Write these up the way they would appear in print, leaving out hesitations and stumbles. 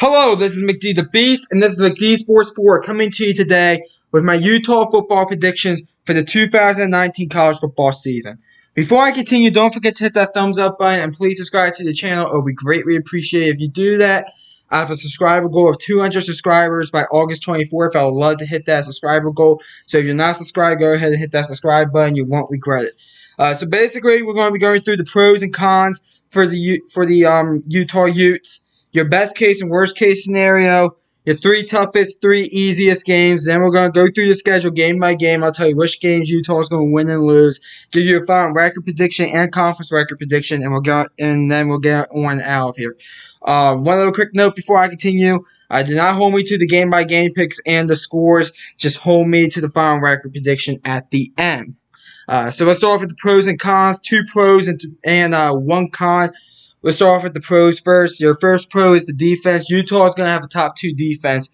Hello, this is McD the Beast, and this is McD Sports 4 coming to you today with my Utah football predictions for the 2019 college football season. Before I continue, don't forget to hit that thumbs up button and please subscribe to the channel. It would be greatly appreciated if you do that. I have a subscriber goal of 200 subscribers by August 24th. I would love to hit that subscriber goal. So if you're not subscribed, go ahead and hit that subscribe button. You won't regret it. So basically, we're going to be going through the pros and cons for the Utah Utes, your best case and worst case scenario, your three toughest, three easiest games. Then we're going to go through the schedule game by game. I'll tell you which games Utah is going to win and lose. Give you a final record prediction and conference record prediction, and then we'll get on out of here. One little quick note before I continue. Do not hold me to the game by game picks and the scores. Just hold me to the final record prediction at the end. So let's start off with the pros and cons. Two pros and one con. Let's start off with the pros first. Your first pro is the defense. Utah is going to have a top two defense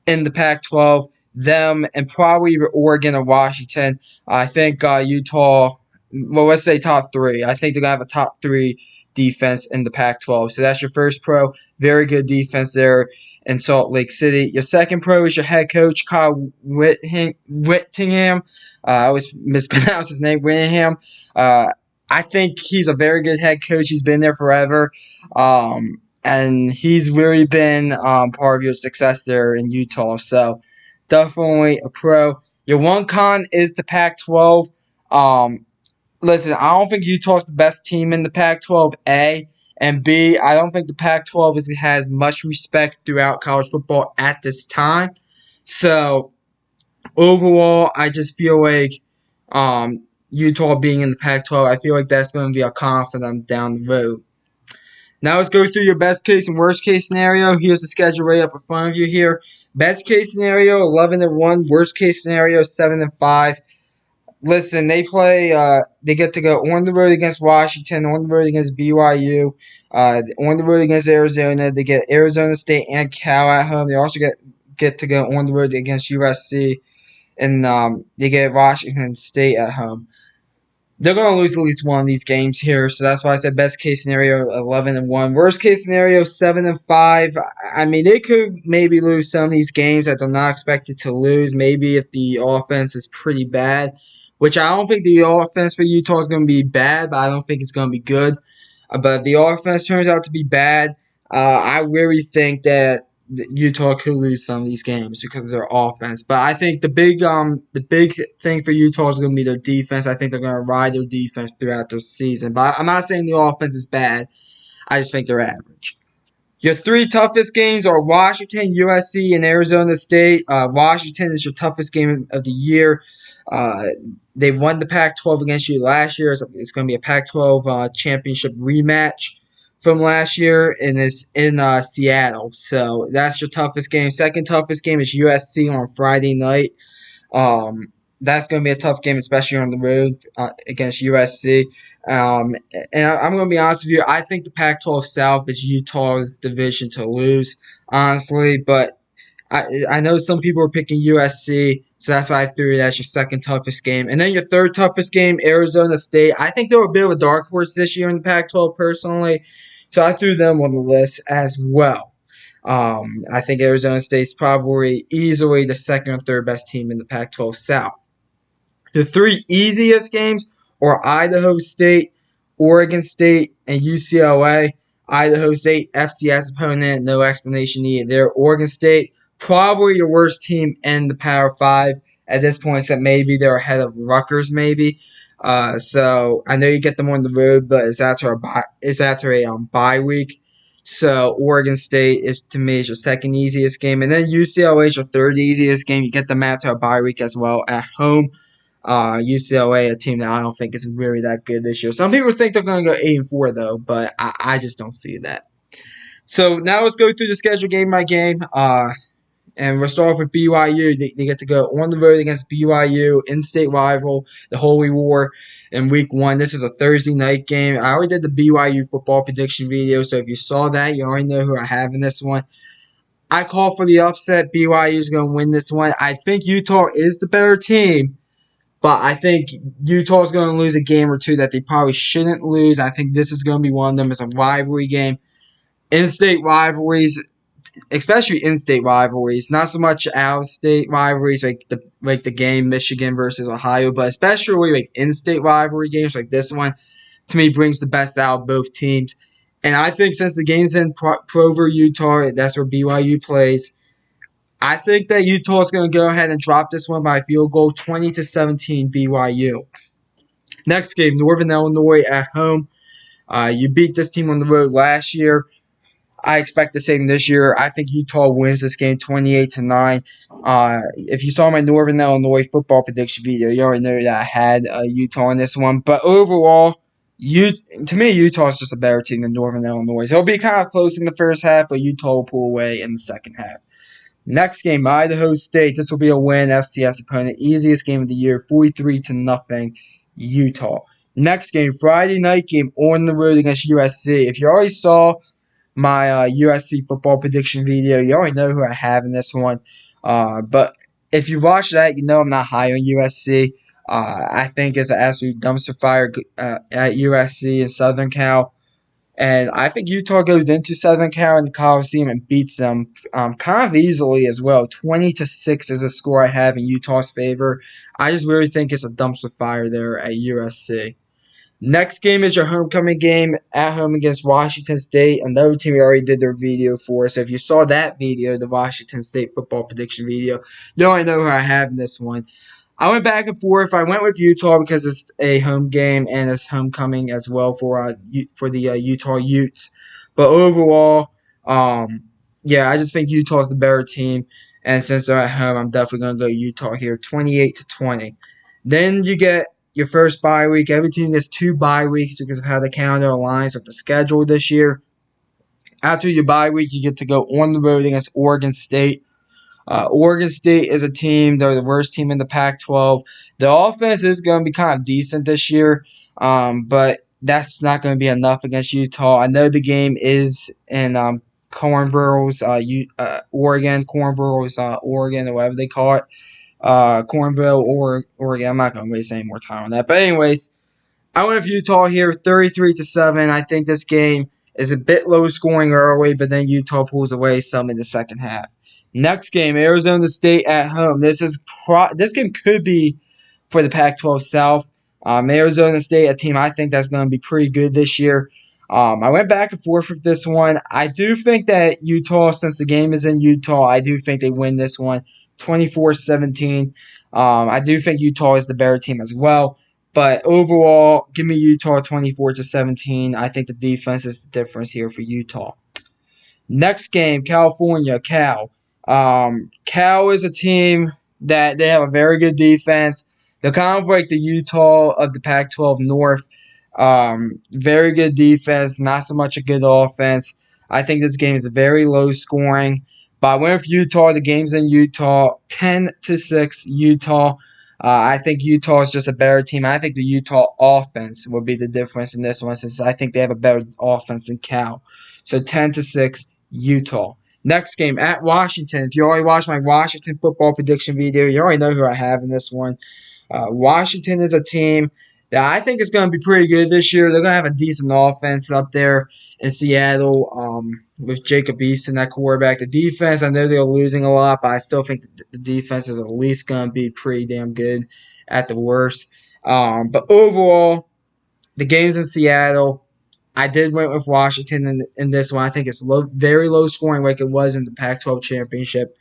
in the Pac-12. Them and probably either Oregon or Washington. I think Utah, well, let's say top three. I think they're going to have a top three defense in the Pac-12. So that's your first pro. Very good defense there in Salt Lake City. Your second pro is your head coach, Kyle Whittingham. I always mispronounce his name, Whittingham. I think he's a very good head coach. He's been there forever, and he's really been part of your success there in Utah. So definitely a pro. Your one con is the Pac-12. Listen, I don't think Utah's the best team in the Pac-12, A. And B, I don't think the Pac-12 has much respect throughout college football at this time. So overall, I just feel like Utah being in the Pac-12, I feel like that's going to be a con for them down the road. Now let's go through your best case and worst case scenario. Here's the schedule right up in front of you here. Best case scenario, 11-1. Worst case scenario, 7-5. Listen, they get to go on the road against Washington, on the road against BYU, on the road against Arizona. They get Arizona State and Cal at home. They also get to go on the road against USC, and they get Washington State at home. They're going to lose at least one of these games here, so that's why I said best case scenario 11-1. Worst case scenario 7-5. I mean, they could maybe lose some of these games that they're not expected to lose. Maybe if the offense is pretty bad, which I don't think the offense for Utah is going to be bad, but I don't think it's going to be good. But if the offense turns out to be bad, I really think that Utah could lose some of these games because of their offense. But I think the big thing for Utah is going to be their defense. I think they're going to ride their defense throughout the season. But I'm not saying the offense is bad. I just think they're average. Your three toughest games are Washington, USC, and Arizona State. Washington is your toughest game of the year. They won the Pac-12 against you last year. It's going to be a Pac-12 championship rematch from last year, and it's in Seattle. So that's your toughest game. Second toughest game is USC on Friday night. That's going to be a tough game, especially on the road against USC. And I'm going to be honest with you. I think the Pac-12 South is Utah's division to lose, honestly. But I know some people are picking USC, so that's why I threw it as your second toughest game. And then your third toughest game, Arizona State. I think they're a bit of a dark horse this year in the Pac-12 personally, so I threw them on the list as well. I think Arizona State's probably easily the second or third best team in the Pac-12 South. The three easiest games are Idaho State, Oregon State, and UCLA. Idaho State, FCS opponent, no explanation needed there. Oregon State, probably your worst team in the Power 5 at this point, except maybe they're ahead of Rutgers, maybe. So I know you get them on the road, but it's after a bye week. So Oregon State is to me is your second easiest game, and then UCLA is your third easiest game. You get them after a bye week as well at home. UCLA, a team that I don't think is really that good this year. Some people think they're going to go 8-4 though, but I just don't see that. So now let's go through the schedule game by game. And we'll start off with BYU. They get to go on the road against BYU, in-state rival, the Holy War, in Week 1. This is a Thursday night game. I already did the BYU football prediction video, so if you saw that, you already know who I have in this one. I call for the upset. BYU is going to win this one. I think Utah is the better team, but I think Utah is going to lose a game or two that they probably shouldn't lose. I think this is going to be one of them. It's a rivalry game. In-state rivalries, especially in-state rivalries, not so much out-of-state rivalries like the game Michigan versus Ohio, but especially like in-state rivalry games like this one. To me, brings the best out of both teams. And I think since the game's in Provo, Utah, that's where BYU plays. I think that Utah is going to go ahead and drop this one by a field goal, 20-17 BYU. Next game, Northern Illinois at home. You beat this team on the road last year. I expect the same this year. I think Utah wins this game 28-9. If you saw my Northern Illinois football prediction video, you already know that I had Utah in this one. But overall, to me, Utah is just a better team than Northern Illinois. It'll be kind of close in the first half, but Utah will pull away in the second half. Next game, Idaho State. This will be a win. FCS opponent. Easiest game of the year, 43-0 Utah. Next game, Friday night game on the road against USC. If you already saw my USC football prediction video, you already know who I have in this one. But if you watch that, you know I'm not high on USC. I think it's an absolute dumpster fire at USC in Southern Cal. And I think Utah goes into Southern Cal in the Coliseum and beats them kind of easily as well. 20-6 is a score I have in Utah's favor. I just really think it's a dumpster fire there at USC. Next game is your homecoming game at home against Washington State, another team we already did their video for. So if you saw that video, the Washington State football prediction video, you already know who I have in this one. I went back and forth. I went with Utah because it's a home game and it's homecoming as well for the Utah Utes. But overall, yeah, I just think Utah's the better team. And since they're at home, I'm definitely going to go Utah here, 28-20. Then you get your first bye week. Every team gets 2 bye weeks because of how the calendar aligns with the schedule this year. After your bye week, you get to go on the road against Oregon State. Oregon State is a team. They're the worst team in the Pac-12. The offense is going to be kind of decent this year, but that's not going to be enough against Utah. I know the game is in Cornville's, Oregon, Oregon, or whatever they call it. Cornville or Oregon. I'm not going to waste any more time on that. But anyways, I went with Utah here, 33-7. I think this game is a bit low scoring early, but then Utah pulls away some in the second half. Next game, Arizona State at home. This game could be for the Pac-12 South. Arizona State, a team I think that's going to be pretty good this year. I went back and forth with this one. I do think that Utah, since the game is in Utah, I do think they win this one 24-17. I do think Utah is the better team as well. But overall, give me Utah 24-17. I think the defense is the difference here for Utah. Next game, California, Cal. Cal is a team that they have a very good defense. They're kind of like the Utah of the Pac-12 North. Very good defense, not so much a good offense. I think this game is very low scoring. But I went with Utah. The game's in Utah, 10-6 Utah. I think Utah is just a better team. I think the Utah offense will be the difference in this one, since I think they have a better offense than Cal. So 10-6 Utah. Next game at Washington. If you already watched my Washington football prediction video, you already know who I have in this one. Washington is a team that I think is going to be pretty good this year. They're going to have a decent offense up there in Seattle with Jacob Eason at quarterback. The defense, I know they're losing a lot, but I still think the defense is at least going to be pretty damn good at the worst. But overall, the game's in Seattle. I did went with Washington in this one. I think it's very low scoring like it was in the Pac-12 championship.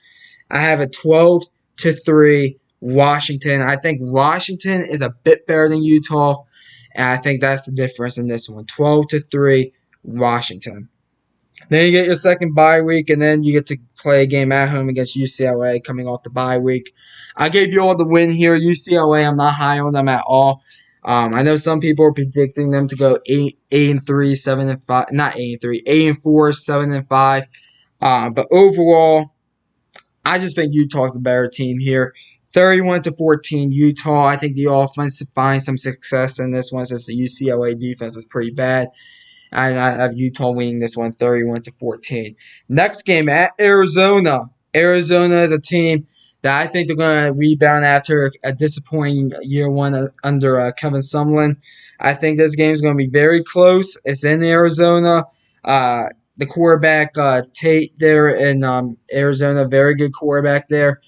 I have a 12-3 Washington. I think Washington is a bit better than Utah, and I think that's the difference in this one. 12-3 Washington. Then you get your second bye week, and then you get to play a game at home against UCLA coming off the bye week. I gave you all the win here. UCLA, I'm not high on them at all. I know some people are predicting them to go 8-3, 7-5. Not 8-3, 8-4, 7-5. But overall, I just think Utah's the better team here. 31-14 Utah. I think the offense finds some success in this one since the UCLA defense is pretty bad. And I have Utah winning this one 31-14. Next game at Arizona. Arizona is a team that I think they're going to rebound after a disappointing year one under Kevin Sumlin. I think this game is going to be very close. It's in Arizona. The the quarterback Tate there in Arizona, very good quarterback there.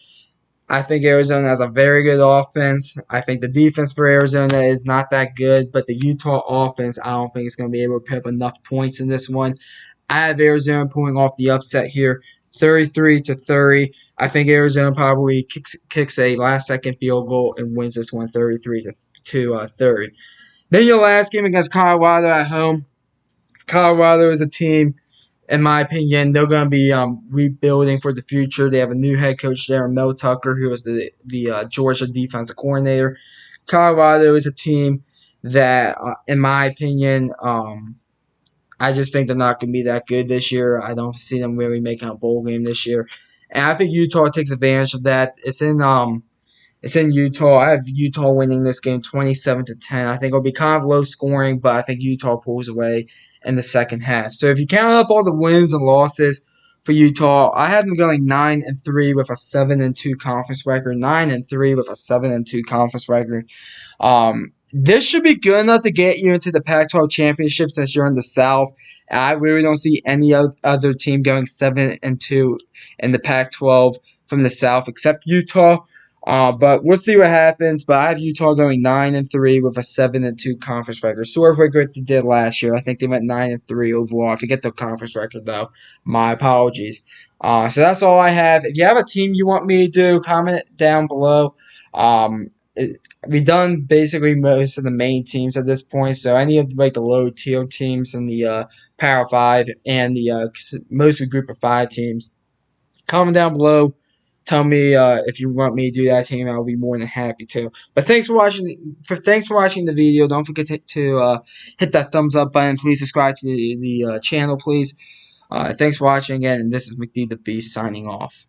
I think Arizona has a very good offense. I think the defense for Arizona is not that good, but the Utah offense, I don't think it's going to be able to put up enough points in this one. I have Arizona pulling off the upset here, 33-30. I think Arizona probably kicks a last-second field goal and wins this one, 33-30. Then your last game against Colorado at home. Colorado is a team, in my opinion, they're going to be rebuilding for the future. They have a new head coach there, Mel Tucker, who was the Georgia defensive coordinator. Colorado is a team that, in my opinion, I just think they're not going to be that good this year. I don't see them really making a bowl game this year, and I think Utah takes advantage of that. It's in Utah. I have Utah winning this game 27-10. I think it'll be kind of low scoring, but I think Utah pulls away in the second half. So if you count up all the wins and losses for Utah, I have them going 9-3 with a 7-2 conference record. 9-3 with a 7-2 conference record. This should be good enough to get you into the Pac-12 championship since you're in the South. I really don't see any other team going 7-2 in the Pac-12 from the South except Utah. But we'll see what happens. But I have Utah going 9-3 with a 7-2 conference record, sort of like what they did last year. I think they went 9-3 overall. I forget the conference record though. My apologies. So that's all I have. If you have a team you want me to do, comment it down below. We've done basically most of the main teams at this point. So any of like the low tier teams in the Power 5 and the mostly Group of 5 teams, comment down below. Tell me if you want me to do that team. I'll be more than happy to. But thanks for watching. Thanks for watching the video. Don't forget to hit that thumbs up button. Please subscribe to the channel, please. Thanks for watching again, and this is McD the Beast signing off.